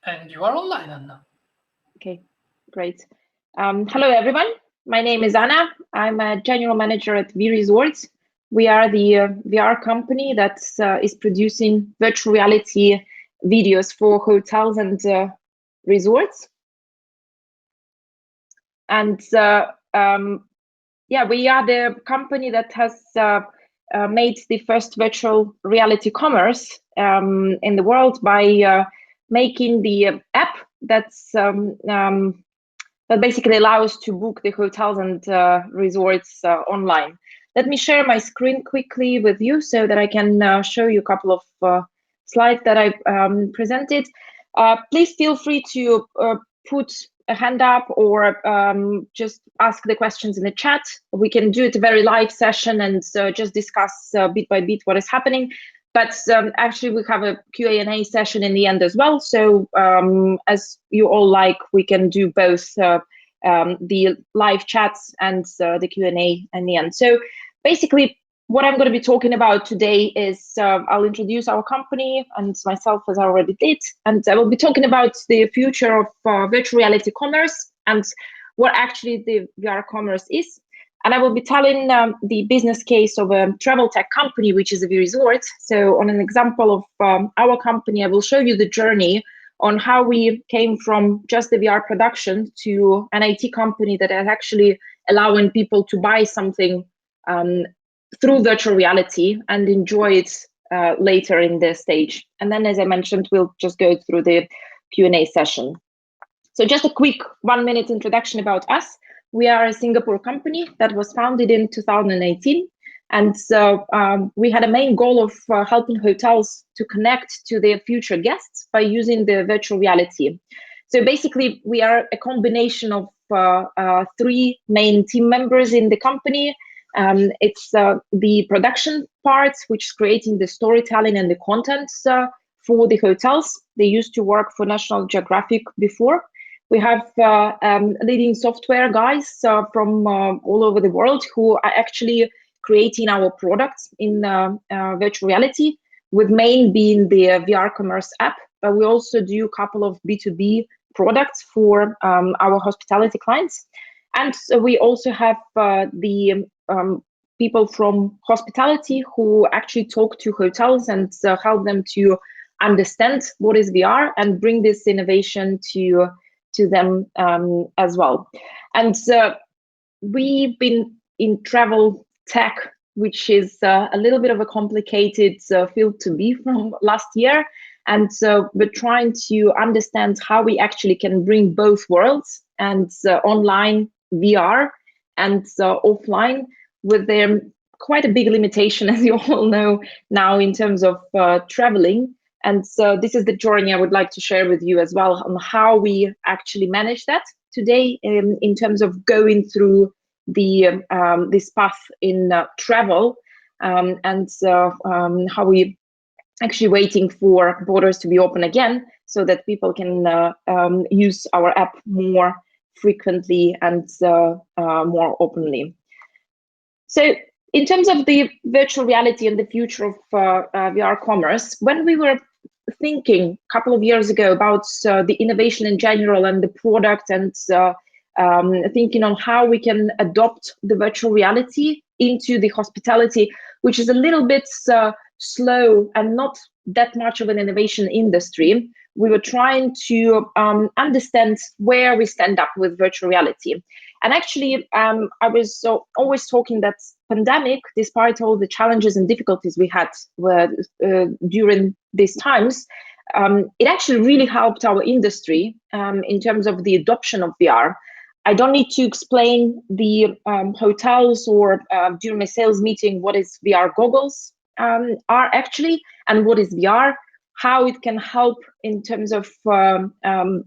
And you are online, Anna. Okay, great. Hello, everyone. My name is Anna. I'm a general manager at V Resorts. We are the VR company that is producing virtual reality videos for hotels and resorts. And yeah, we are the company that has made the first virtual reality commerce in the world by making the app that basically allows to book the hotels and resorts online. Let me share my screen quickly with you so that I can show you a couple of slides that I presented. Please feel free to put a hand up or just ask the questions in the chat. We can do it a very live session and just discuss bit by bit what is happening. But actually, we have a Q&A session in the end as well. So as you all like, we can do both the live chats and the Q&A in the end. So basically, what I'm going to be talking about today is I'll introduce our company and myself, as I already did, and I will be talking about the future of virtual reality commerce and what actually the VR commerce is. And I will be telling the business case of a travel tech company, which is a V Resort. So on an example of our company, I will show you the journey on how we came from just the VR production to an IT company that is actually allowing people to buy something through virtual reality and enjoy it later in the stage. And then, as I mentioned, we'll just go through the Q&A session. So just a quick 1-minute introduction about us. We are a Singapore company that was founded in 2018. And so we had a main goal of helping hotels to connect to their future guests by using the virtual reality. So basically, we are a combination of 3 main team members in the company. It's the production part, which is creating the storytelling and the content for the hotels. They used to work for National Geographic before. We have leading software guys from all over the world who are actually creating our products in virtual reality, with main being the VR commerce app. But we also do a couple of B2B products for our hospitality clients. And we also have the people from hospitality who actually talk to hotels and help them to understand what is VR and bring this innovation to them as well. And we've been in travel tech, which is a little bit of a complicated field to be from last year. And so we're trying to understand how we actually can bring both worlds, and online VR and offline, with their quite a big limitation, as you all know now, in terms of traveling. And so this is the journey I would like to share with you as well on how we actually manage that today in terms of going through the this path in travel, and how we actually waiting for borders to be open again so that people can use our app more frequently and more openly. So in terms of the virtual reality and the future of VR commerce, when we were thinking a couple of years ago about the innovation in general and the product, and thinking on how we can adopt the virtual reality into the hospitality, which is a little bit slow and not that much of an innovation industry, we were trying to understand where we stand up with virtual reality. And actually, I was always talking that pandemic, despite all the challenges and difficulties we had during these times, it actually really helped our industry in terms of the adoption of VR. I don't need to explain the hotels or during my sales meeting what is VR goggles are actually, and what is VR, how it can help in terms of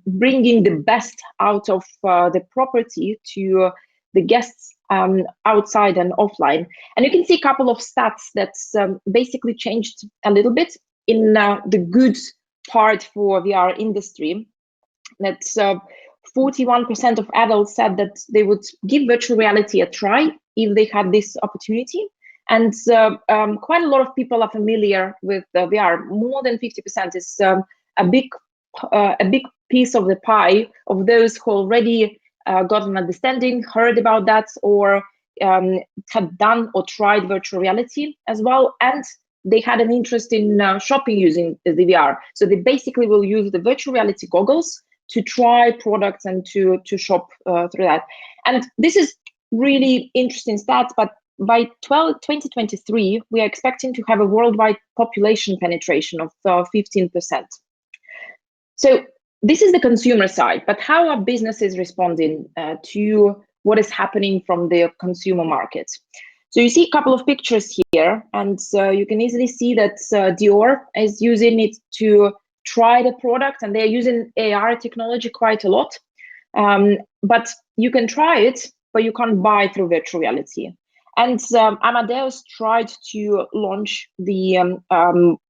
bringing the best out of the property to the guests outside and offline. And you can see a couple of stats that's basically changed a little bit in the good part for VR industry. That's 41% of adults said that they would give virtual reality a try if they had this opportunity. And quite a lot of people are familiar with VR. More than 50% is a big a big piece of the pie of those who already got an understanding, heard about that, or had done or tried virtual reality as well, and they had an interest in shopping using the VR. So they basically will use the virtual reality goggles to try products and to shop through that. And this is really interesting stats, but by 2023, we are expecting to have a worldwide population penetration of 15%. So this is the consumer side, but how are businesses responding to what is happening from the consumer market? So you see a couple of pictures here, and you can easily see that Dior is using it to try the product, and they're using AR technology quite a lot. But you can try it, but you can't buy through virtual reality. And Amadeus tried to launch the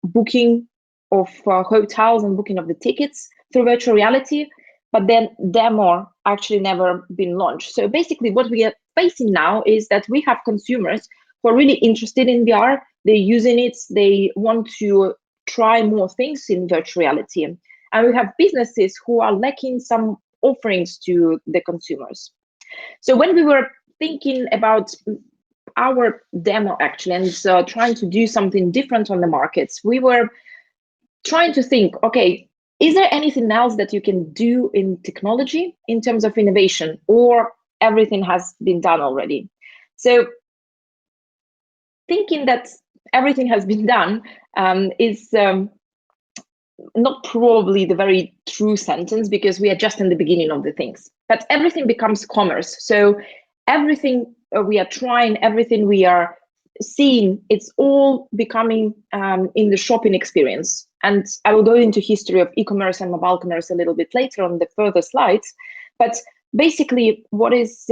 booking of hotels and booking of the tickets through virtual reality, but then demo actually never been launched. So basically what we are facing now is that we have consumers who are really interested in VR, they're using it, they want to try more things in virtual reality. And we have businesses who are lacking some offerings to the consumers. So when we were thinking about our demo actually and trying to do something different on the markets, we were trying to think, okay, is there anything else that you can do in technology in terms of innovation, or everything has been done already? So thinking that everything has been done is not probably the very true sentence, because we are just in the beginning of the things. But everything becomes commerce. So everything we are trying, everything we are seeing, it's all becoming in the shopping experience. And I will go into history of e-commerce and mobile commerce a little bit later on the further slides. But basically what is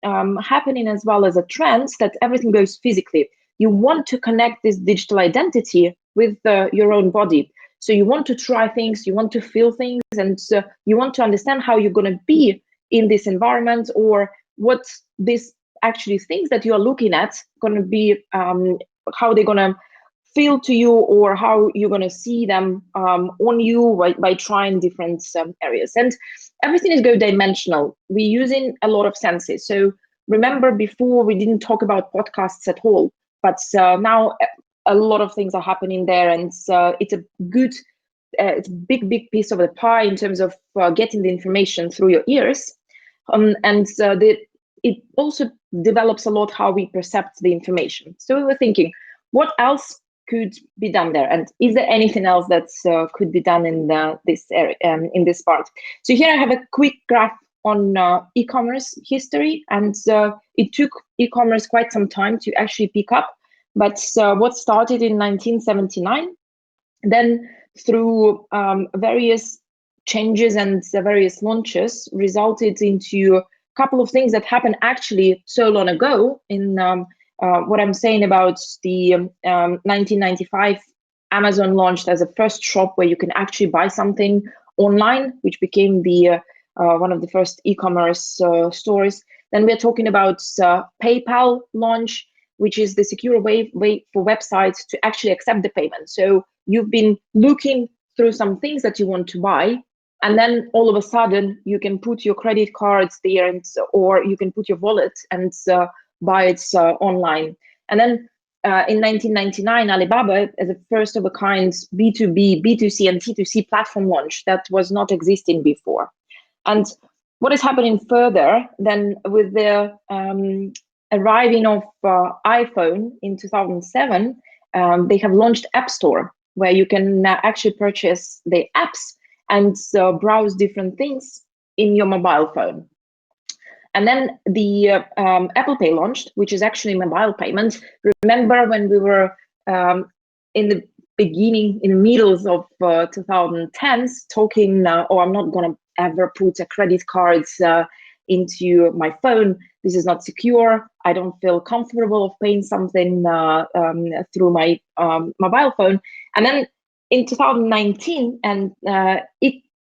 happening as well as a trend, that everything goes physically. You want to connect this digital identity with your own body. So you want to try things, you want to feel things, and you want to understand how you're going to be in this environment, or what these actually things that you are looking at going to be, how they're going to feel to you, or how you're going to see them on you by trying different areas. And everything is go dimensional. We're using a lot of senses. So remember, before we didn't talk about podcasts at all, but now a lot of things are happening there, and it's a good, it's a big piece of the pie in terms of getting the information through your ears, and it also develops a lot how we perceive the information. So we were thinking, what else could be done there, and is there anything else that could be done in this area, in this part? So here I have a quick graph on e-commerce history, and it took e-commerce quite some time to actually pick up. But what started in 1979, then through various changes and various launches, resulted into a couple of things that happened actually so long ago. In what I'm saying about the 1995, Amazon launched as a first shop where you can actually buy something online, which became the one of the first e-commerce stores. Then we're talking about PayPal launch, which is the secure way for websites to actually accept the payment. So you've been looking through some things that you want to buy, and then all of a sudden you can put your credit cards there, and or you can put your wallet and buy it online. And then in 1999, Alibaba, as a first of a kind B2B, B2C, and T2C platform launch that was not existing before. And what is happening further then with the arriving of iPhone in 2007, they have launched App Store, where you can actually purchase the apps and browse different things in your mobile phone. And then the Apple Pay launched, which is actually mobile payment. Remember when we were in the beginning, in the middle of 2010s, talking, oh, I'm not going to ever put a credit card into my phone. This is not secure. I don't feel comfortable of paying something through my mobile phone. And then in 2019, and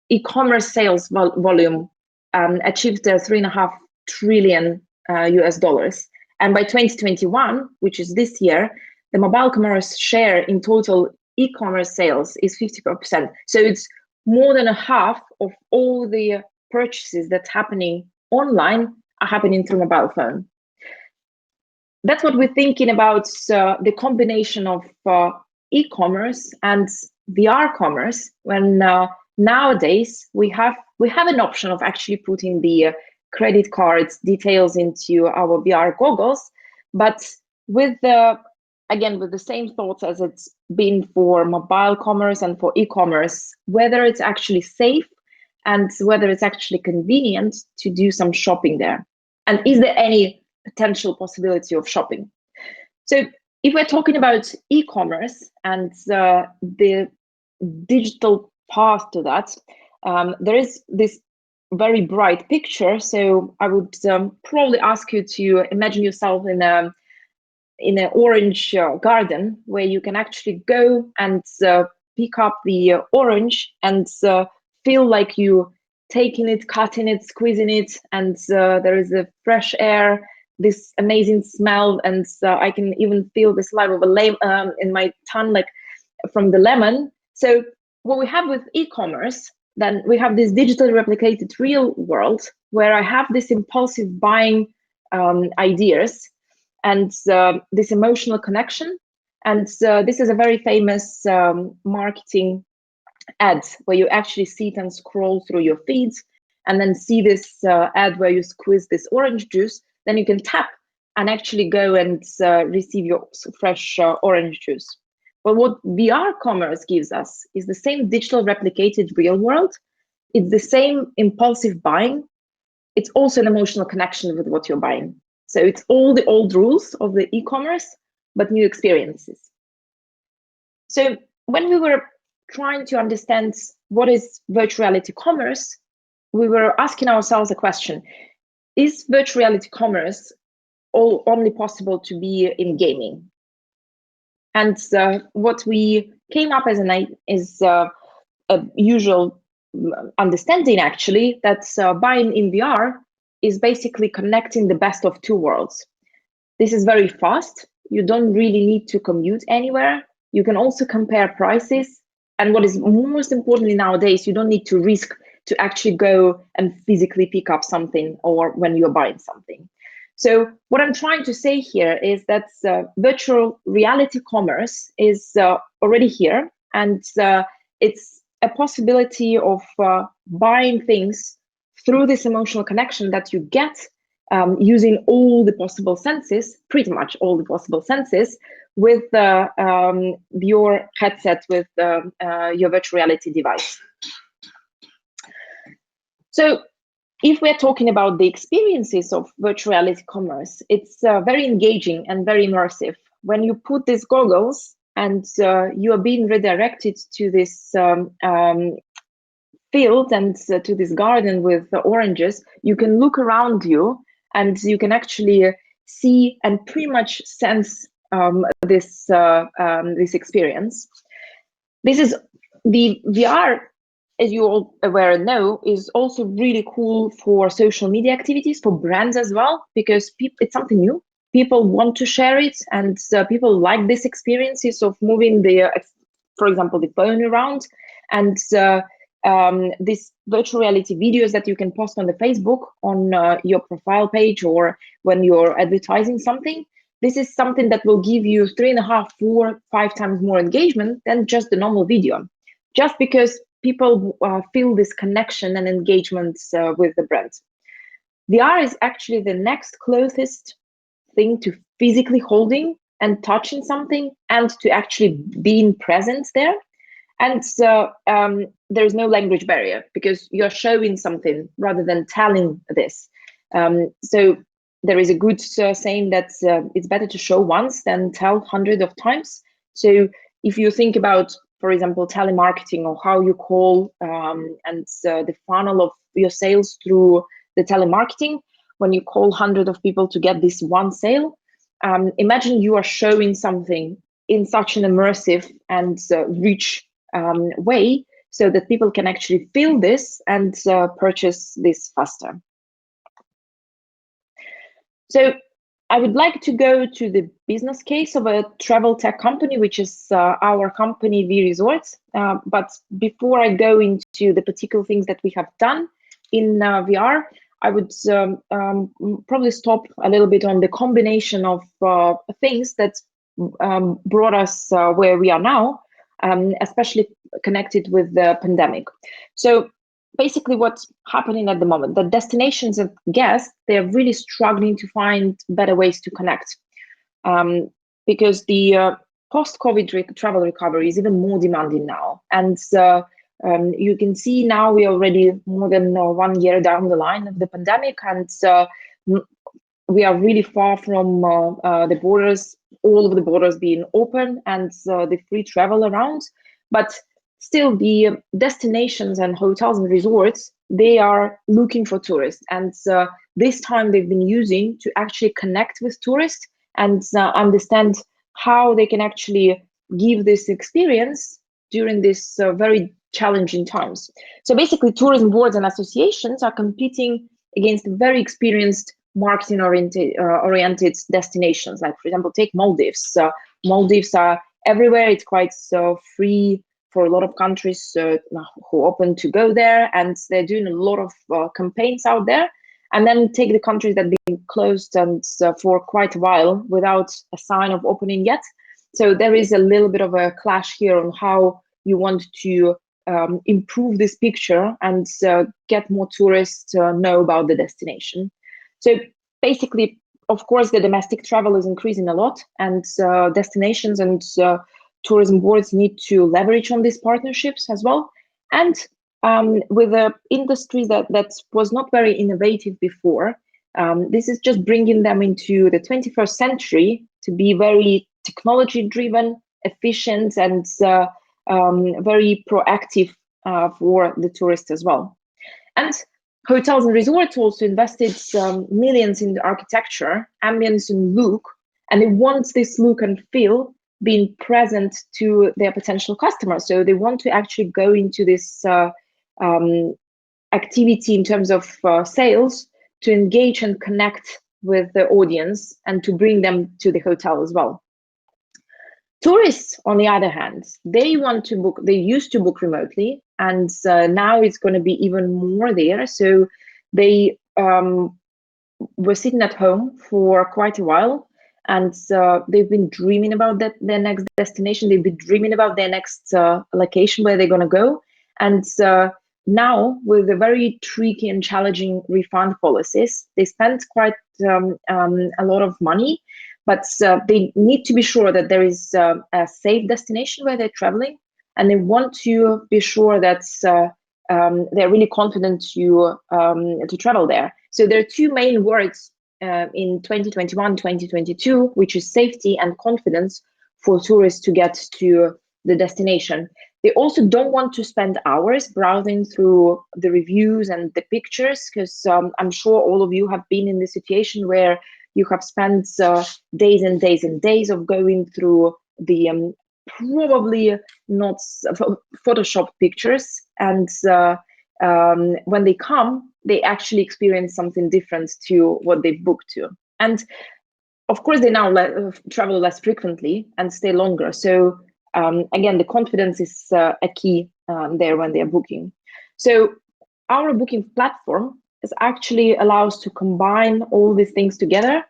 e-commerce sales volume achieved $3.5 trillion US dollars. And by 2021, which is this year, the mobile commerce share in total e-commerce sales is 54%. So it's more than a half of all the purchases that's happening online are happening through mobile phone. That's what we're thinking about, the combination of e-commerce and VR commerce, when nowadays we have an option of actually putting the credit cards details into our VR goggles, but with again, with the same thoughts as it's been for mobile commerce and for e-commerce, whether it's actually safe and whether it's actually convenient to do some shopping there. And is there any potential possibility of shopping? So if we're talking about e-commerce and the digital path to that, there is this very bright picture. So I would probably ask you to imagine yourself in an orange garden, where you can actually go and pick up the orange and feel like you taking it, cutting it, squeezing it, and there is a fresh air, this amazing smell, and I can even feel the saliva of a lemon in my tongue, like from the lemon. So what we have with e-commerce, then we have this digitally replicated real world where I have this impulsive buying ideas and this emotional connection. And this is a very famous marketing ad where you actually sit and scroll through your feeds and then see this ad where you squeeze this orange juice, then you can tap and actually go and receive your fresh orange juice. But what VR commerce gives us is the same digital replicated real world. It's the same impulsive buying. It's also an emotional connection with what you're buying. So it's all the old rules of the e-commerce, but new experiences. So when we were trying to understand what is virtual reality commerce, we were asking ourselves a question: is virtual reality commerce only possible to be in gaming? And what we came up as is a usual understanding, actually, that buying in VR is basically connecting the best of two worlds. This is very fast. You don't really need to commute anywhere. You can also compare prices. And what is most importantly nowadays, you don't need to risk to actually go and physically pick up something or when you're buying something. So what I'm trying to say here is that virtual reality commerce is already here, and it's a possibility of buying things through this emotional connection that you get using all the possible senses, pretty much all the possible senses, with your headset, with your virtual reality device. So if we're talking about the experiences of virtual reality commerce, it's very engaging and very immersive. When you put these goggles and you are being redirected to this field and to this garden with the oranges, you can look around you and you can actually see and pretty much sense this experience. This is the VR, as you all aware and know, is also really cool for social media activities, for brands as well, because it's something new. People want to share it, and people like these experiences of moving for example, the phone around, and these virtual reality videos that you can post on the Facebook, on your profile page, or when you're advertising something. This is something that will give you 3.5, 4, 5 times more engagement than just the normal video, just because people feel this connection and engagement with the brand. VR is actually the next closest thing to physically holding and touching something and to actually being present there. And there is no language barrier because you're showing something rather than telling this. So there is a good saying that it's better to show once than tell hundreds of times. So if you think about, for example, telemarketing, or how you call and the funnel of your sales through the telemarketing, when you call hundreds of people to get this one sale, imagine you are showing something in such an immersive and rich way, so that people can actually feel this and purchase this faster. So I would like to go to the business case of a travel tech company, which is our company, V Resorts. But before I go into the particular things that we have done in VR, I would probably stop a little bit on the combination of things that brought us where we are now, especially connected with the pandemic. So basically what's happening at the moment, the destinations and guests, they're really struggling to find better ways to connect, because the post-COVID travel recovery is even more demanding now. And you can see now we're already more than 1 year down the line of the pandemic, and we are really far from the borders, all of the borders being open and the free travel around. But still, the destinations and hotels and resorts, they are looking for tourists. And this time they've been using to actually connect with tourists and understand how they can actually give this experience during this very challenging times. So basically, tourism boards and associations are competing against very experienced marketing oriented destinations. Like, for example, take Maldives. Maldives are everywhere. It's quite free for a lot of countries who open to go there, and they're doing a lot of campaigns out there. And then take the countries that have been closed and for quite a while without a sign of opening yet. So there is a little bit of a clash here on how you want to improve this picture and get more tourists to know about the destination. So basically, of course, the domestic travel is increasing a lot, and destinations and tourism boards need to leverage on these partnerships as well. And with the industry that was not very innovative before, this is just bringing them into the 21st century to be very technology-driven, efficient, and very proactive for the tourist as well. And hotels and resorts also invested millions in the architecture, ambience, and look, and they want this look and feel being present to their potential customers. So they want to actually go into this activity in terms of sales to engage and connect with the audience and to bring them to the hotel as well. Tourists, on the other hand, they want to book, they used to book remotely, and now it's going to be even more there. So they were sitting at home for quite a while, and they've been dreaming about their next destination. They've been dreaming about their next location where they're going to go. And now, with the very tricky and challenging refund policies, they spent quite a lot of money. But they need to be sure that there is a safe destination where they're traveling, and they want to be sure that they're really confident to travel there. So there are two main words in 2021, 2022, which is safety and confidence for tourists to get to the destination. They also don't want to spend hours browsing through the reviews and the pictures, because I'm sure all of you have been in this situation where you have spent days and days and days of going through the probably not Photoshop pictures, and when they come, they actually experience something different to what they booked to. And of course, they now travel less frequently and stay longer. So again, the confidence is a key there when they're booking. So our booking platform is actually allows to combine all these things together,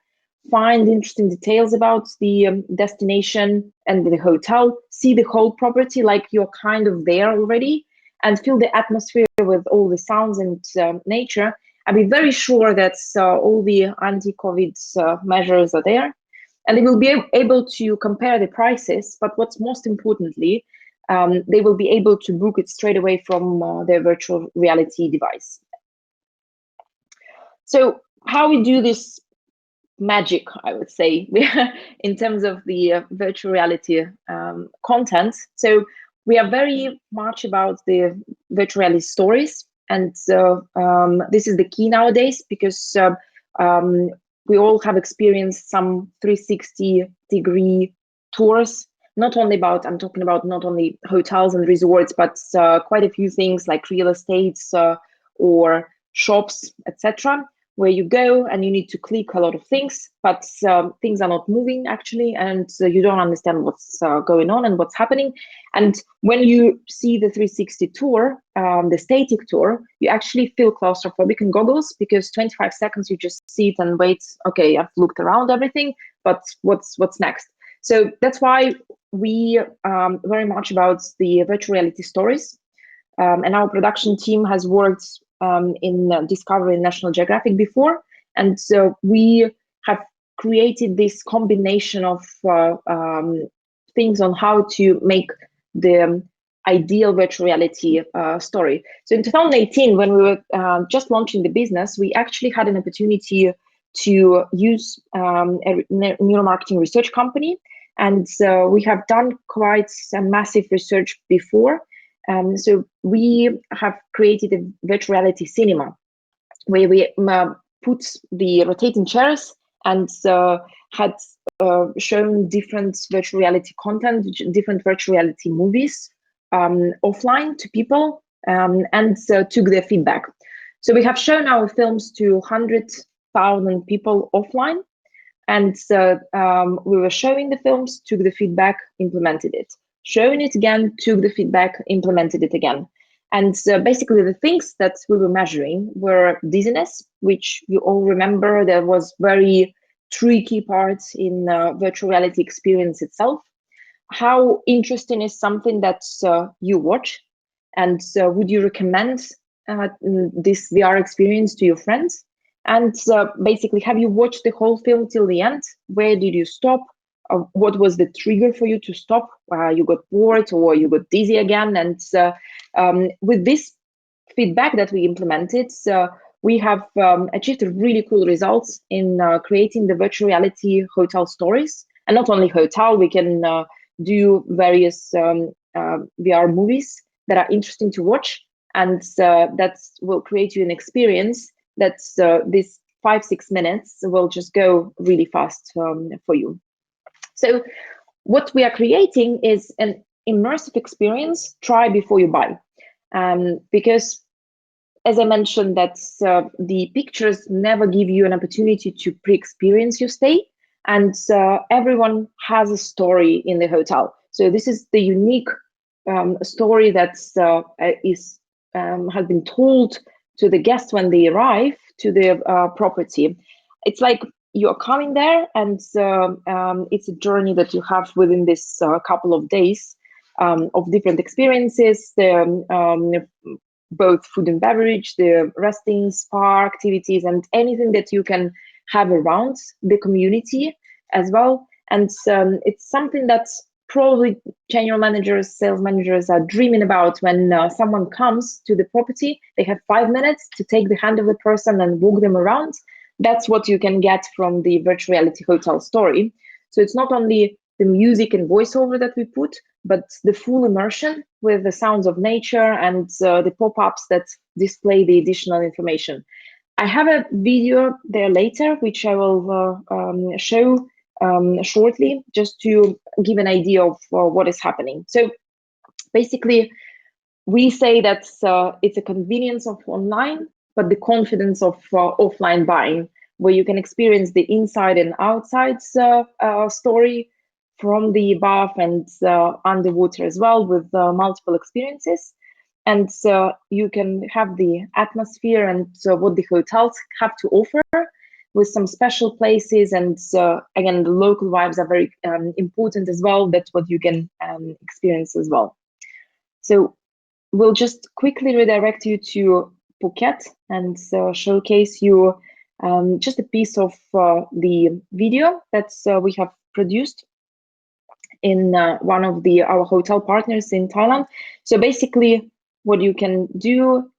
find interesting details about the destination and the hotel, see the whole property like you're kind of there already, and feel the atmosphere with all the sounds and nature, and be very sure that all the anti-COVID measures are there. And they will be able to compare the prices, but what's most importantly, they will be able to book it straight away from their virtual reality device. So how we do this magic, I would say, in terms of the virtual reality content. So we are very much about the virtual reality stories, and this is the key nowadays, because we all have experienced some 360-degree tours. Not only about, I'm talking about not only hotels and resorts, but quite a few things like real estates or shops, etc., where you go and you need to click a lot of things, but things are not moving actually, and you don't understand what's going on and what's happening. And when you see the 360 tour, the static tour, you actually feel claustrophobic in goggles, because 25 seconds you just sit and wait. Okay, I've looked around everything, but what's next? So that's why we very much about the virtual reality stories. And our production team has worked in Discovery and National Geographic before. And so we have created this combination of things on how to make the ideal virtual reality story. So in 2018, when we were just launching the business, we actually had an opportunity to use a neuromarketing research company. And we have done quite some massive research before. So we have created a virtual reality cinema where we put the rotating chairs and had shown different virtual reality content, different virtual reality movies offline to people, and took their feedback. So we have shown our films to 100,000 people offline, and we were showing the films, took the feedback, implemented it. Showing it again, took the feedback, implemented it again. And basically the things that we were measuring were dizziness, which you all remember there was very tricky parts in virtual reality experience itself. How interesting is something that you watch, and would you recommend this VR experience to your friends? And basically, have you watched the whole film till the end? Where did you stop? What was the trigger for you to stop? You got bored or you got dizzy again? And with this feedback that we implemented, we have achieved really cool results in creating the virtual reality hotel stories. And not only hotel, we can do various VR movies that are interesting to watch, and that will create you an experience that's this 5-6 minutes will just go really fast for you. So what we are creating is an immersive experience, try before you buy. Because as I mentioned, that the pictures never give you an opportunity to pre-experience your stay, and everyone has a story in the hotel. So this is the unique story that has been told to the guests when they arrive to the property. It's like you're coming there, and it's a journey that you have within this couple of days of different experiences, both food and beverage, the resting, spa activities, and anything that you can have around the community as well. And it's something that probably general managers, sales managers are dreaming about when someone comes to the property. They have 5 minutes to take the hand of the person and walk them around. That's what you can get from the virtual reality hotel story. So it's not only the music and voiceover that we put, but the full immersion with the sounds of nature and the pop-ups that display the additional information. I have a video there later, which I will show shortly, just to give an idea of what is happening. So basically, we say that it's a convenience of online, but the confidence of offline buying, where you can experience the inside and outside story from the above and underwater as well, with multiple experiences. And you can have the atmosphere and what the hotels have to offer, with some special places. And again, the local vibes are very important as well. That's what you can experience as well. So we'll just quickly redirect you to Phuket and showcase you just a piece of the video that we have produced in one of our hotel partners in Thailand. So basically, what you can do,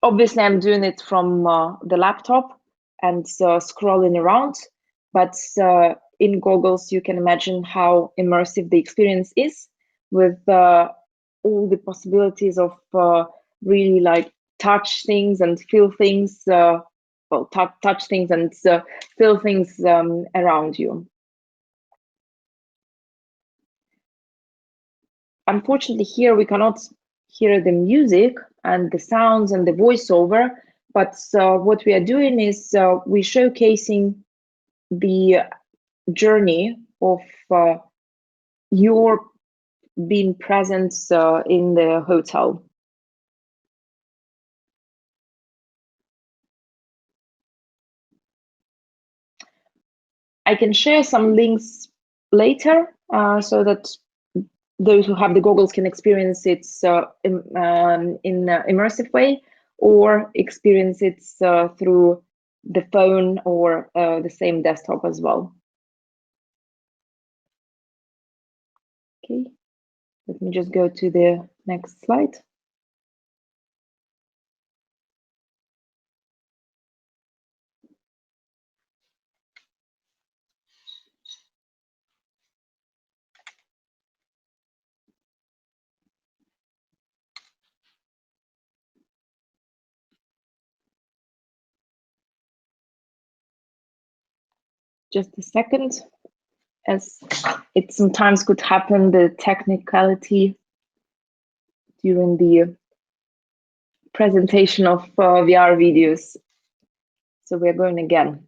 obviously I'm doing it from the laptop and scrolling around, but in goggles you can imagine how immersive the experience is, with all the possibilities of really like touch things and feel things, well, touch things and feel things around you. Unfortunately, here we cannot hear the music and the sounds and the voiceover, But what we are doing is we're showcasing the journey of your being present in the hotel. I can share some links later so that those who have the goggles can experience it in an immersive way, or experience it through the phone or the same desktop as well. Okay, let me just go to the next slide. Just a second, as it sometimes could happen, the technicality during the presentation of VR videos. So we're going again.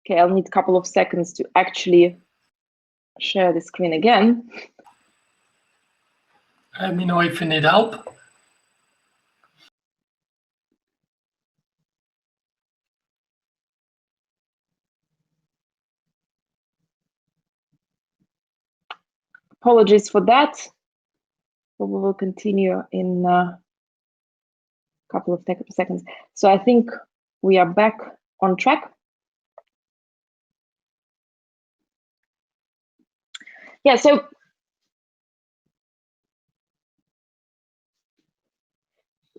Okay, I'll need a couple of seconds to actually share the screen again. Let me know if you need help. Apologies for that, but we will continue in a couple of seconds. So I think we are back on track. Yeah, so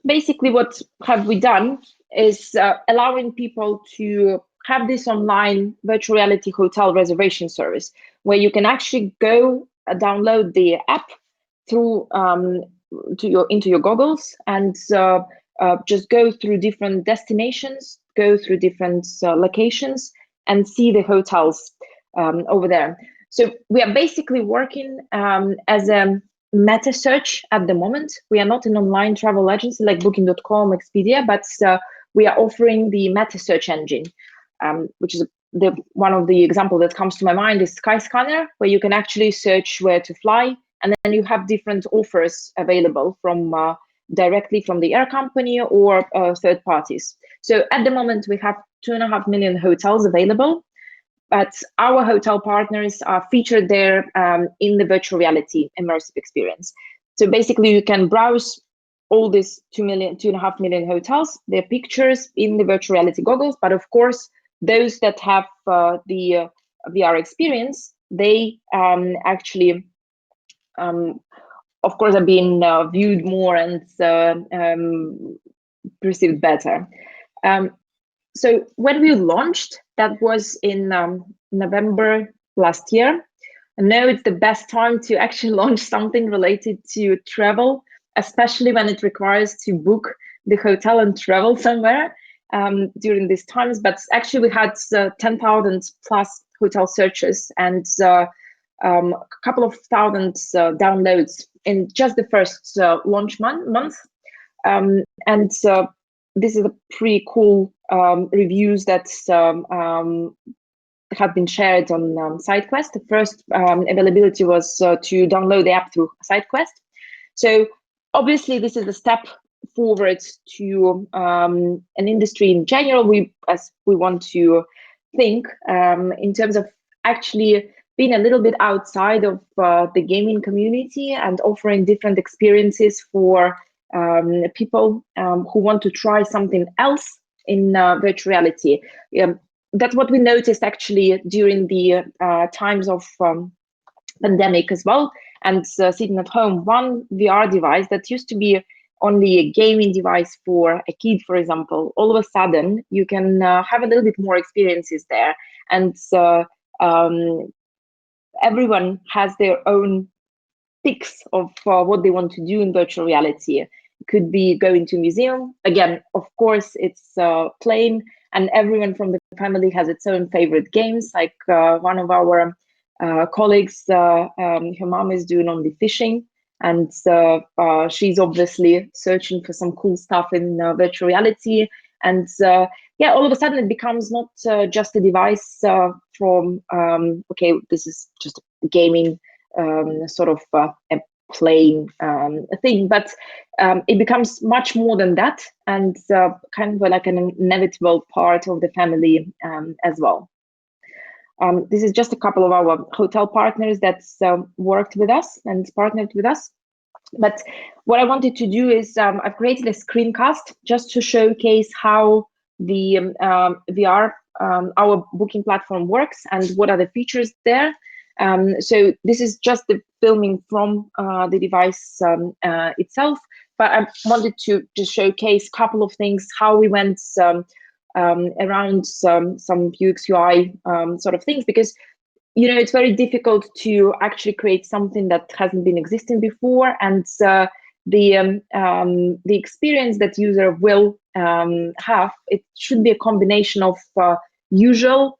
basically what have we done is allowing people to have this online virtual reality hotel reservation service where you can actually go download the app through into your goggles and just go through different destinations, go through different locations and see the hotels over there. So we are basically working as a meta search at the moment. We are not an online travel agency like Booking.com, Expedia, but we are offering the meta search engine, which is one of the example that comes to my mind is Skyscanner, where you can actually search where to fly, and then you have different offers available from directly from the air company or third parties. So at the moment, we have 2.5 million hotels available, but our hotel partners are featured there in the virtual reality immersive experience. So basically, you can browse all these 2.5 million hotels, their pictures in the virtual reality goggles. But of course, those that have the VR experience, they actually, of course, are being viewed more and perceived better. So when we launched, that was in November last year. And now it's the best time to actually launch something related to travel, especially when it requires to book the hotel and travel somewhere during these times. But actually, we had 10,000 plus hotel searches and a couple of thousand downloads in just the first launch month. And this is a pretty cool reviews that have been shared on SideQuest. The first availability was to download the app through SideQuest. So obviously, this is a step forward to an industry in general. We want to think in terms of actually being a little bit outside of the gaming community and offering different experiences for people who want to try something else in virtual reality. That's what we noticed actually during the times of pandemic as well. And sitting at home, one VR device that used to be only a gaming device for a kid, for example, all of a sudden you can have a little bit more experiences there. And everyone has their own picks of what they want to do in virtual reality. It could be going to a museum. Again, of course, it's playing, and everyone from the family has its own favorite games. Like one of our colleagues, her mom is doing only fishing, and she's obviously searching for some cool stuff in virtual reality. And yeah, all of a sudden it becomes not just a device from, okay, this is just gaming sort of a playing thing, but it becomes much more than that, and kind of like an inevitable part of the family as well. This is just a couple of our hotel partners that's worked with us and partnered with us. But what I wanted to do is I've created a screencast just to showcase how the VR, our booking platform works, and what are the features there. So this is just the filming from the device itself, but I wanted to just showcase a couple of things, how we went around some UX UI sort of things, because it's very difficult to actually create something that hasn't been existing before, and the experience that user will have, it should be a combination of usual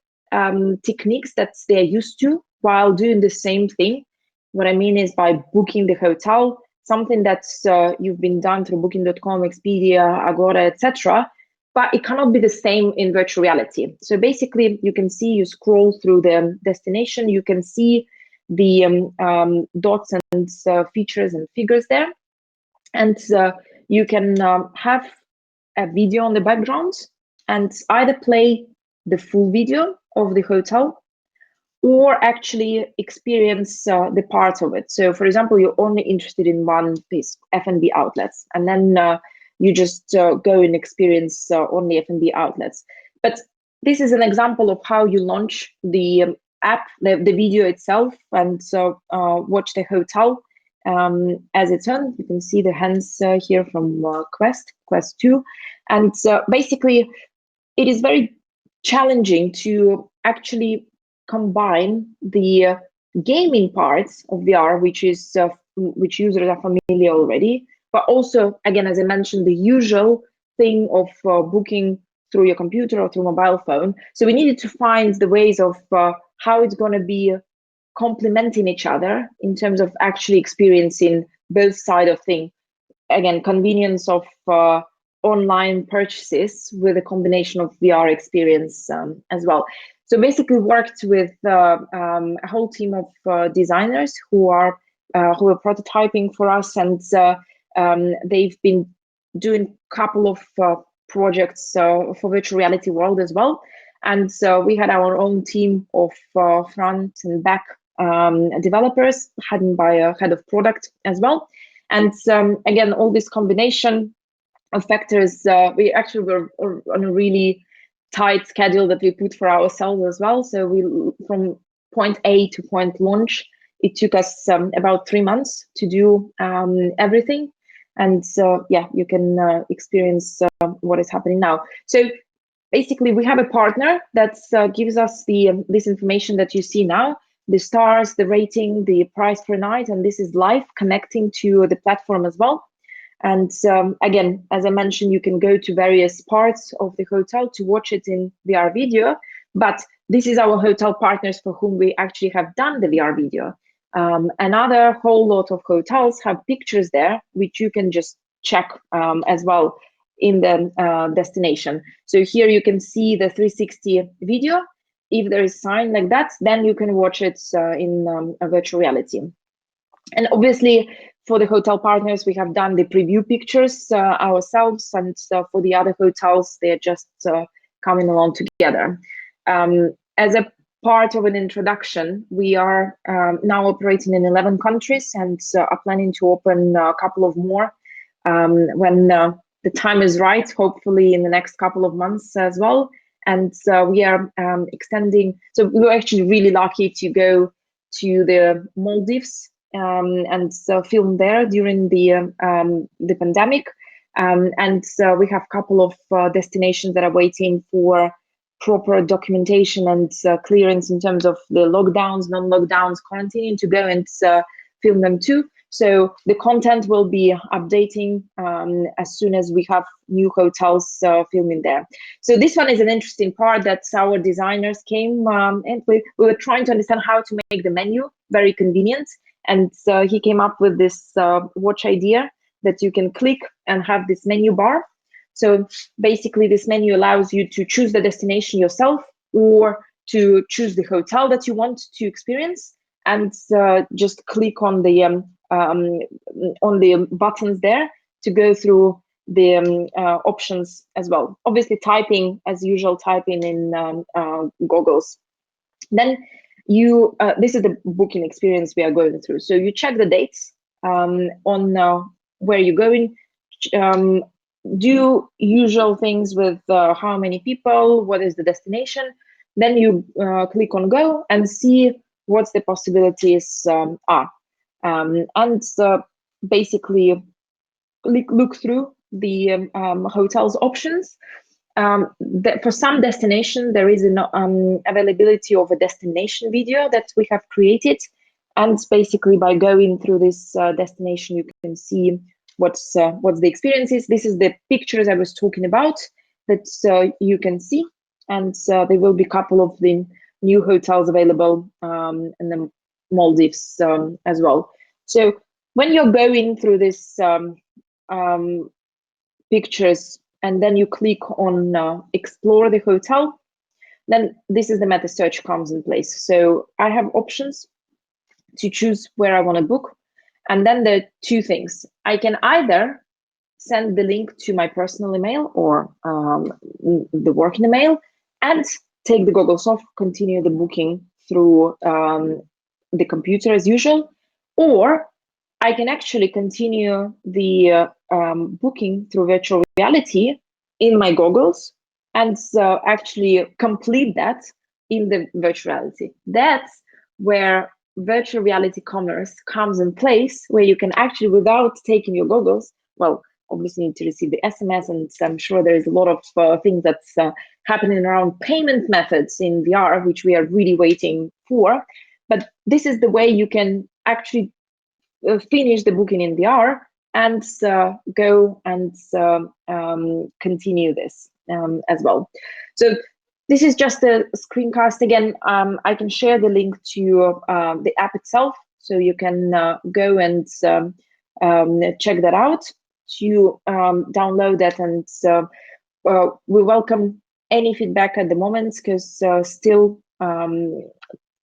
techniques that they're used to while doing the same thing. What I mean is by booking the hotel, something that's you've been done through Booking.com, Expedia, Agora, etc. But it cannot be the same in virtual reality. So basically, you can see, you scroll through the destination, you can see the dots and features and figures there. And you can have a video on the background and either play the full video of the hotel or actually experience the parts of it. So for example, you're only interested in one piece, F&B outlets, and then you just go and experience only F&B outlets. But this is an example of how you launch the app, the video itself, and watch the hotel as it's on. You can see the hands here from Quest 2. And basically, it is very challenging to actually combine the gaming parts of VR, which users are familiar already, but also, again, as I mentioned, the usual thing of booking through your computer or through mobile phone. So we needed to find the ways of how it's going to be complementing each other in terms of actually experiencing both sides of things. Again, convenience of online purchases with a combination of VR experience as well. So basically worked with a whole team of designers who are prototyping for us, and they've been doing a couple of projects for virtual reality world as well. And so we had our own team of front and back developers, headed by a head of product as well. And again, all this combination of factors, we actually were on a really tight schedule that we put for ourselves as well. So we, from point A to point launch, it took us about 3 months to do everything. And yeah, you can experience what is happening now. So basically, we have a partner that gives us this information that you see now, the stars, the rating, the price per night, and this is live connecting to the platform as well. And again, as I mentioned, you can go to various parts of the hotel to watch it in VR video, but this is our hotel partners for whom we actually have done the VR video. Another whole lot of hotels have pictures there, which you can just check as well in the destination. So here you can see the 360 video. If there is a sign like that, then you can watch it in a virtual reality. And obviously, for the hotel partners, we have done the preview pictures ourselves, and for the other hotels, they're just coming along together. As a part of an introduction, we are now operating in 11 countries and are planning to open a couple of more when the time is right, hopefully in the next couple of months as well. And we are extending. So we were actually really lucky to go to the Maldives and film there during the pandemic. And we have a couple of destinations that are waiting for proper documentation and clearance in terms of the lockdowns, non-lockdowns, quarantining to go and film them too. So the content will be updating as soon as we have new hotels filming there. So this one is an interesting part that our designers came and we were trying to understand how to make the menu very convenient. And he came up with this watch idea that you can click and have this menu bar. So basically this menu allows you to choose the destination yourself or to choose the hotel that you want to experience and just click on the buttons there to go through the options as well. Obviously typing as usual, typing in goggles. Then you, this is the booking experience we are going through. So you check the dates on where you're going, do usual things with how many people, what is the destination. Then you click on go and see what the possibilities are. And basically look through the hotel's options. For some destination, there is an availability of a destination video that we have created. And basically by going through this destination, you can see what's the experience is. This is the pictures I was talking about that you can see. And there will be a couple of the new hotels available in the Maldives as well. So when you're going through this pictures and then you click on explore the hotel, then this is the meta search comes in place. So I have options to choose where I want to book. And then there are two things. I can either send the link to my personal email or the work email and take the goggles off, continue the booking through the computer as usual, or I can actually continue the booking through virtual reality in my goggles and actually complete that in the virtual reality. That's where virtual reality commerce comes in place, where you can actually, without taking your goggles, well, obviously need to receive the SMS, and I'm sure there is a lot of things that's happening around payment methods in VR, which we are really waiting for. But this is the way you can actually finish the booking in VR and go and continue this as well. So this is just a screencast. Again, I can share the link to the app itself, so you can go and check that out, to download that, and we welcome any feedback at the moment, because still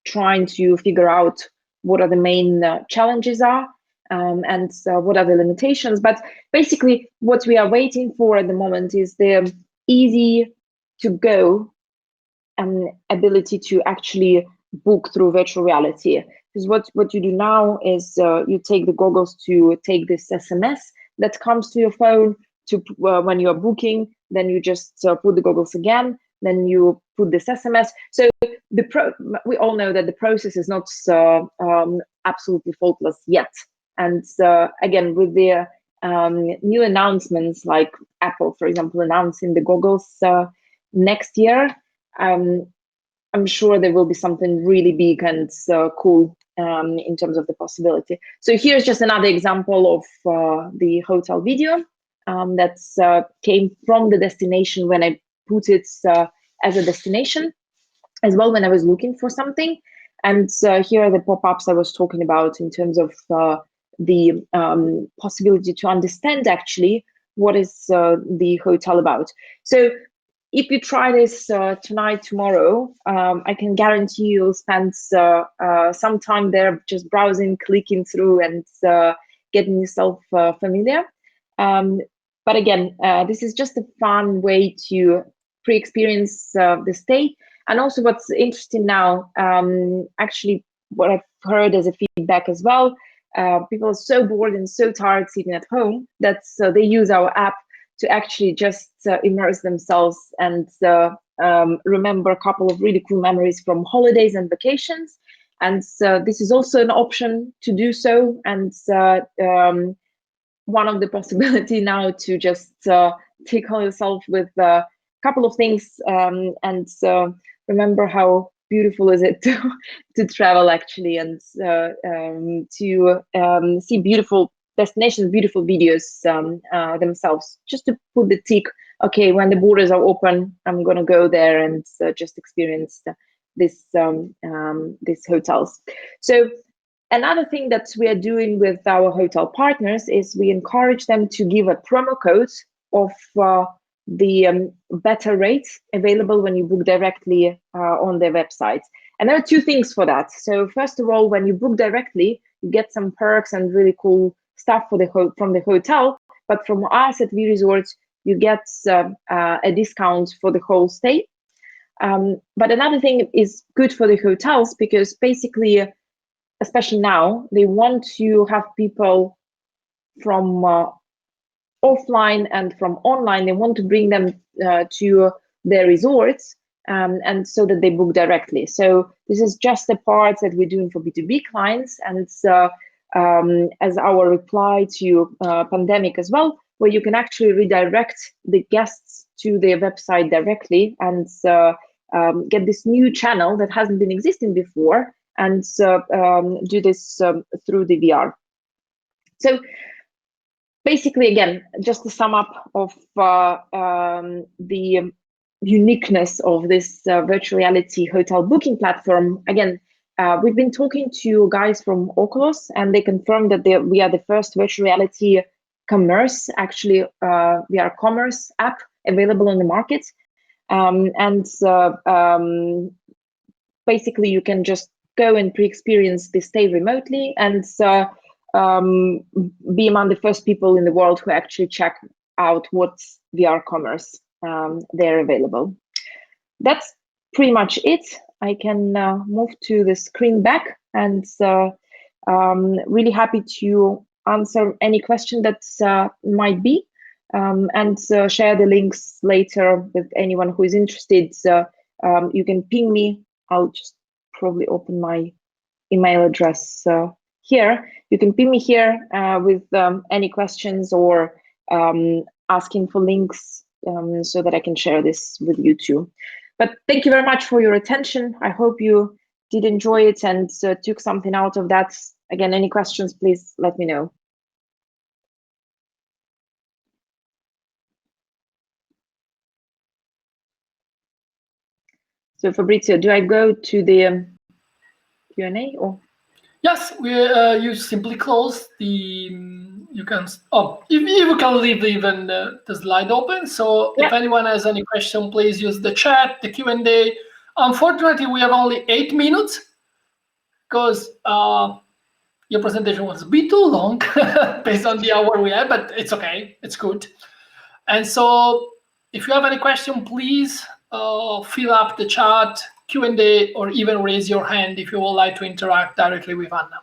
trying to figure out what are the main challenges are and what are the limitations. But basically what we are waiting for at the moment is the easy to go ability to actually book through virtual reality. Because what you do now is you take the goggles to take this SMS that comes to your phone to when you're booking, then you just put the goggles again, then you put this SMS. So we all know that the process is not absolutely faultless yet. And again, with the new announcements, like Apple, for example, announcing the goggles next year, I'm sure there will be something really big and cool in terms of the possibility. So here's just another example of the hotel video that came from the destination when I put it as a destination as well, when I was looking for something. And here are the pop-ups I was talking about in terms of the possibility to understand actually what is the hotel about. So if you try this tonight, tomorrow, I can guarantee you'll spend some time there just browsing, clicking through, and getting yourself familiar. But again, this is just a fun way to pre-experience the stay. And also what's interesting now, actually what I've heard as a feedback as well, people are so bored and so tired sitting at home that they use our app to actually just immerse themselves and remember a couple of really cool memories from holidays and vacations. And this is also an option to do so. And one of the possibility now to just tickle yourself with couple of things, and remember how beautiful is it to travel actually, and to see beautiful destinations, beautiful videos themselves, just to put the tick. Okay, when the borders are open, I'm gonna go there and just experience this these hotels. So another thing that we are doing with our hotel partners is we encourage them to give a promo code of the better rates available when you book directly on their website. And there are two things for that. So first of all, when you book directly, you get some perks and really cool stuff for from the hotel. But from us at V Resorts, you get a discount for the whole stay. But another thing is good for the hotels, because basically, especially now, they want to have people from offline and from online. They want to bring them to their resorts, and so that they book directly. So this is just the part that we're doing for B2B clients, and it's as our reply to pandemic as well, where you can actually redirect the guests to their website directly, and get this new channel that hasn't been existing before, and do this through the VR. So basically, again, just to sum up of the uniqueness of this virtual reality hotel booking platform. Again, we've been talking to guys from Oculus, and they confirmed that we are the first virtual reality commerce, actually VR commerce app available on the market. Basically, you can just go and pre-experience the stay remotely, and be among the first people in the world who actually check out what's VR commerce they're available. That's pretty much it. I can move to the screen back, and really happy to answer any question that might be, and share the links later with anyone who is interested. You can ping me. I'll just probably open my email address here. You can ping me here with any questions, or asking for links, so that I can share this with you too. But thank you very much for your attention. I hope you did enjoy it and took something out of that. Again, any questions, please let me know. So Fabrizio, do I go to the Q&A or? Yes, you simply close the. You can. Oh, if you can leave even the slide open. So Yeah. if anyone has any question, please use the chat, the Q&A. Unfortunately, we have only 8 minutes, because your presentation was a bit too long based on the hour we had, but it's okay. It's good. And so if you have any question, please fill up the chat, Q&A, or even raise your hand if you would like to interact directly with Anna.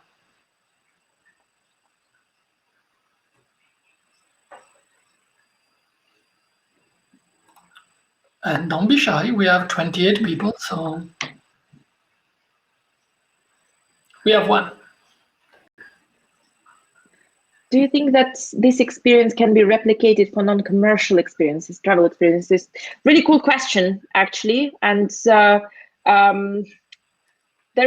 And don't be shy, we have 28 people, so we have one. Do you think that this experience can be replicated for non-commercial experiences, travel experiences? Really cool question, actually. And there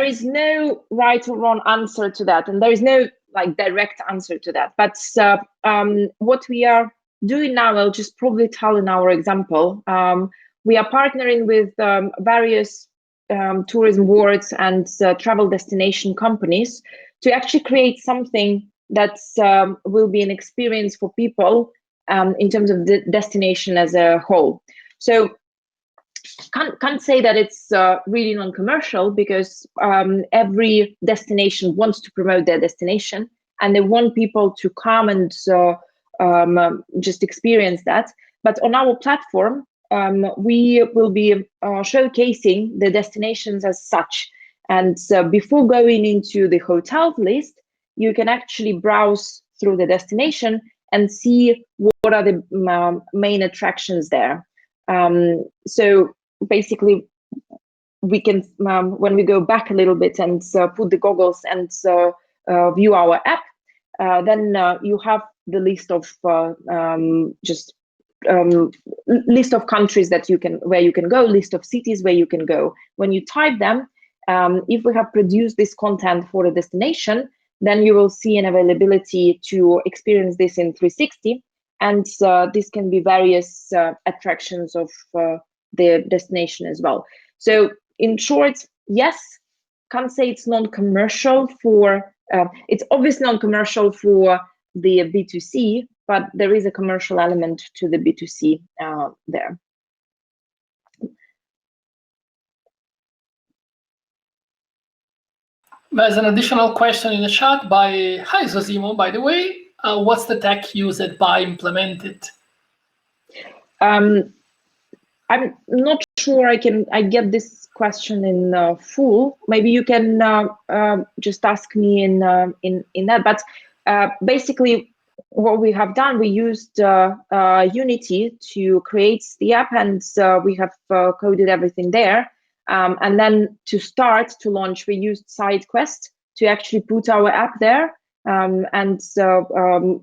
is no right or wrong answer to that, and there is no like direct answer to that. But what we are doing now, I'll just probably tell in our example. We are partnering with various tourism boards and travel destination companies to actually create something that will be an experience for people in terms of the destination as a whole. So can't say that it's really non-commercial, because every destination wants to promote their destination, and they want people to come and just experience that. But on our platform, we will be showcasing the destinations as such. And before going into the hotel list, you can actually browse through the destination and see what are the main attractions there. So basically, we can, when we go back a little bit and put the goggles and view our app, then you have the list of just list of countries that where you can go, list of cities where you can go. When you type them, if we have produced this content for a destination, then you will see an availability to experience this in 360. And this can be various attractions of the destination as well. So in short, yes, can't say it's non-commercial for, it's obviously non-commercial for the B2C, but there is a commercial element to the B2C there. There's an additional question in the chat by, hi Zosimo, by the way, what's the tech used by implemented? I'm not sure I get this question in full. Maybe you can just ask me in that. But basically, what we have done, we used Unity to create the app, and we have coded everything there. And then to start to launch, we used SideQuest to actually put our app there, and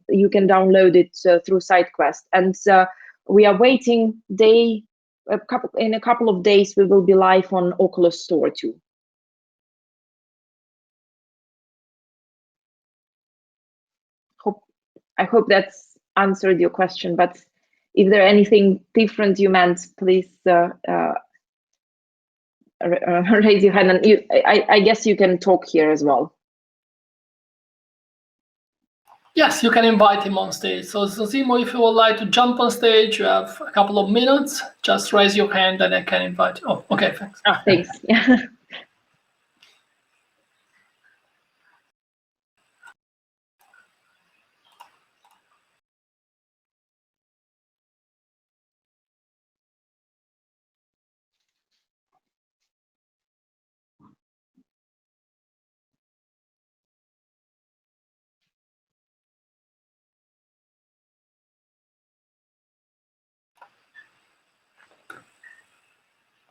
you can download it through SideQuest. And we are waiting in a couple of days, we will be live on Oculus Store too. I hope that's answered your question, but if there anything different you meant, please raise your hand, and I guess you can talk here as well. Yes, you can invite him on stage. So Zosimo, if you would like to jump on stage, you have a couple of minutes. Just raise your hand and I can invite you. Oh, okay, thanks. Oh, thanks. Yeah.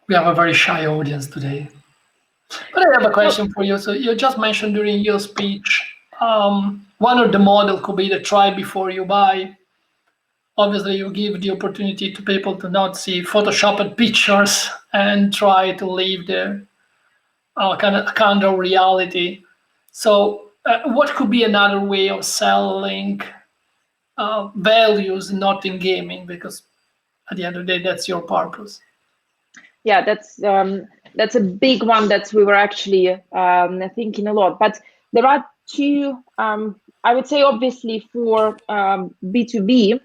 We have a very shy audience today. But I have a question for you. So you just mentioned during your speech, one of the model could be the try before you buy. Obviously, you give the opportunity to people to not see photoshopped pictures and try to live the kind of reality. So what could be another way of selling values not in gaming? Because at the end of the day, that's your purpose. Yeah, that's a big one that we were actually thinking a lot. But there are two, I would say, obviously for B2B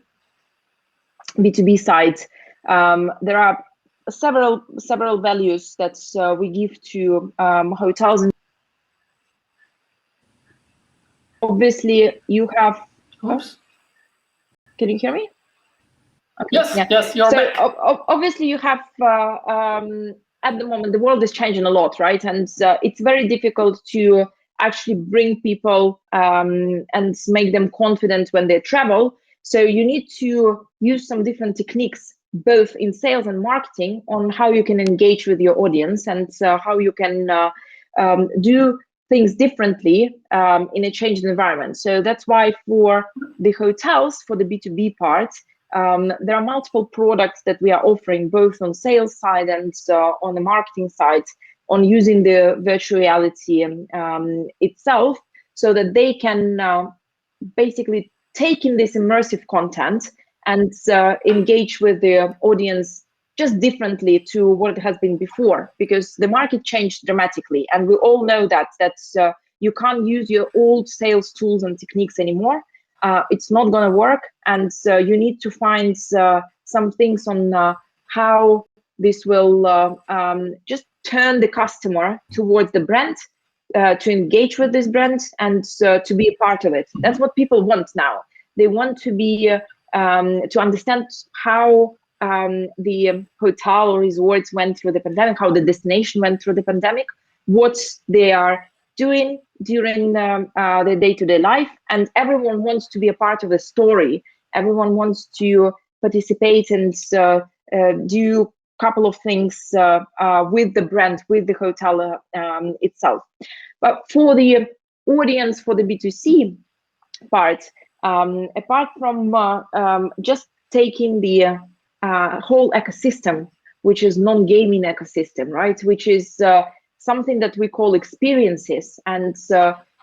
side, there are several values that we give to hotels. Obviously, you have. Oops. Can you hear me? Okay. Yes, yeah. Yes, you're back. Obviously, you have at the moment the world is changing a lot, right? And it's very difficult to actually bring people and make them confident when they travel. So you need to use some different techniques, both in sales and marketing, on how you can engage with your audience and how you can do things differently in a changed environment. So that's why for the hotels, for the B2B part, there are multiple products that we are offering both on sales side and on the marketing side on using the virtual reality itself, so that they can basically take in this immersive content and engage with the audience just differently to what it has been before, because the market changed dramatically, and we all know that you can't use your old sales tools and techniques anymore. It's not going to work, and you need to find some things on how this will just turn the customer towards the brand, to engage with this brand, and to be a part of it. That's what people want now. They want to be to understand how the hotel or resorts went through the pandemic, how the destination went through the pandemic, what they are doing during their day-to-day life, and everyone wants to be a part of the story. Everyone wants to participate and do a couple of things with the brand, with the hotel itself. But for the audience, for the B2C part, apart from just taking the whole ecosystem, which is non-gaming ecosystem, right? Which is something that we call experiences, and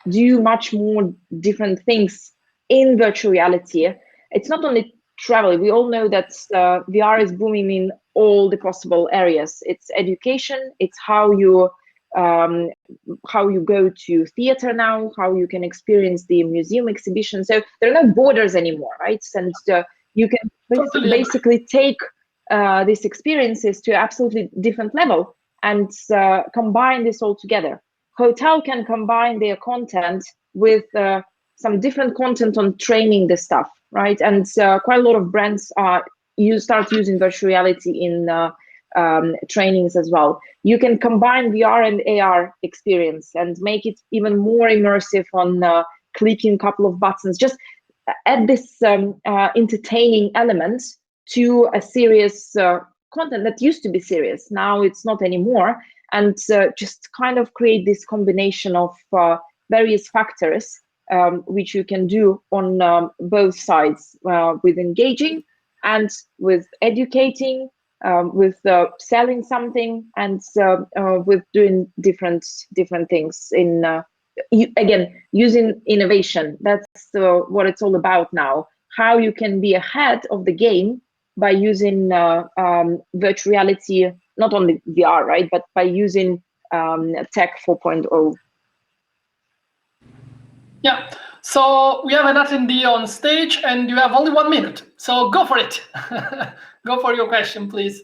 do much more different things in virtual reality. It's not only travel. We all know that VR is booming in all the possible areas. It's education. It's how you go to theater now, how you can experience the museum exhibition. So there are no borders anymore, right? And you can basically take these experiences to absolutely different level and combine this all together. Hotel can combine their content with some different content on training the stuff, right? And quite a lot of brands start using virtual reality in trainings as well. You can combine VR and AR experience and make it even more immersive on clicking a couple of buttons. Just add this entertaining element to a serious content that used to be serious. Now it's not anymore. And just kind of create this combination of various factors which you can do on both sides, with engaging and with educating, with selling something, and with doing different things in again, using innovation. That's what it's all about now. How you can be ahead of the game by using virtual reality, not only VR, right, but by using tech 4.0. Yeah. So we have an attendee on stage, and you have only 1 minute. So go for it. Go for your question, please.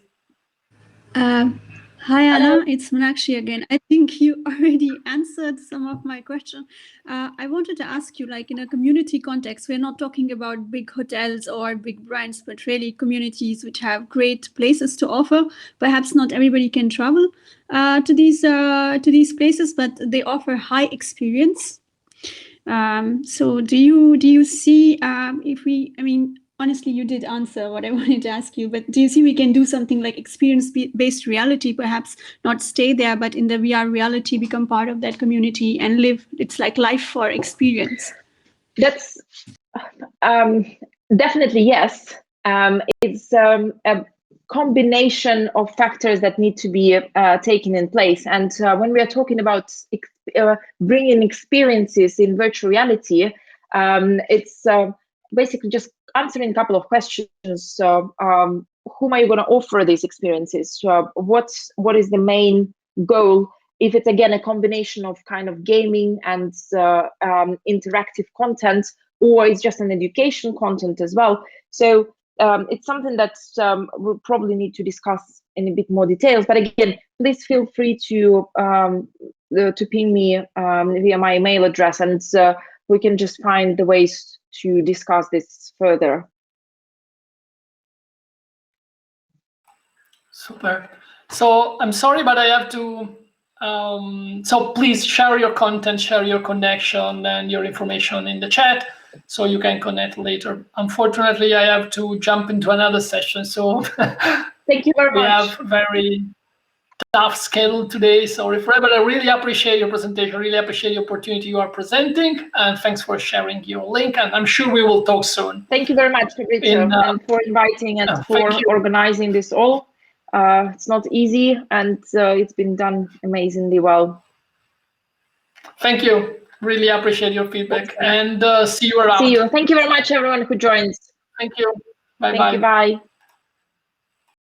Hi, Anna. It's Meenakshi again. I think you already answered some of my question. I wanted to ask you, like in a community context, we're not talking about big hotels or big brands, but really communities which have great places to offer. Perhaps not everybody can travel to these places, but they offer high experience. So do you see honestly, you did answer what I wanted to ask you, but do you see we can do something like experience-based reality, perhaps not stay there, but in the VR reality, become part of that community and live? It's like life for experience. That's definitely yes. It's a combination of factors that need to be taken in place. And when we are talking about bringing experiences in virtual reality, it's basically just answering a couple of questions. Whom are you going to offer these experiences? What is the main goal? If it's, again, a combination of kind of gaming and interactive content, or it's just an education content as well. So it's something that we'll probably need to discuss in a bit more details. But again, please feel free to ping me via my email address, and we can just find the ways to discuss this further. Super. So I'm sorry, but I have to. So please share your content, share your connection and your information in the chat so you can connect later. Unfortunately, I have to jump into another session. So thank you very much. We have very tough schedule today. Sorry for that, but I really appreciate your presentation. Really appreciate the opportunity you are presenting, and thanks for sharing your link. And I'm sure we will talk soon. Thank you very much, Fabrizio, and for inviting and for organizing this all. It's not easy, and it's been done amazingly well. Thank you. Really appreciate your feedback, and see you around. See you. Thank you very much, everyone who joined. Thank you. Bye-bye. Thank you. Bye.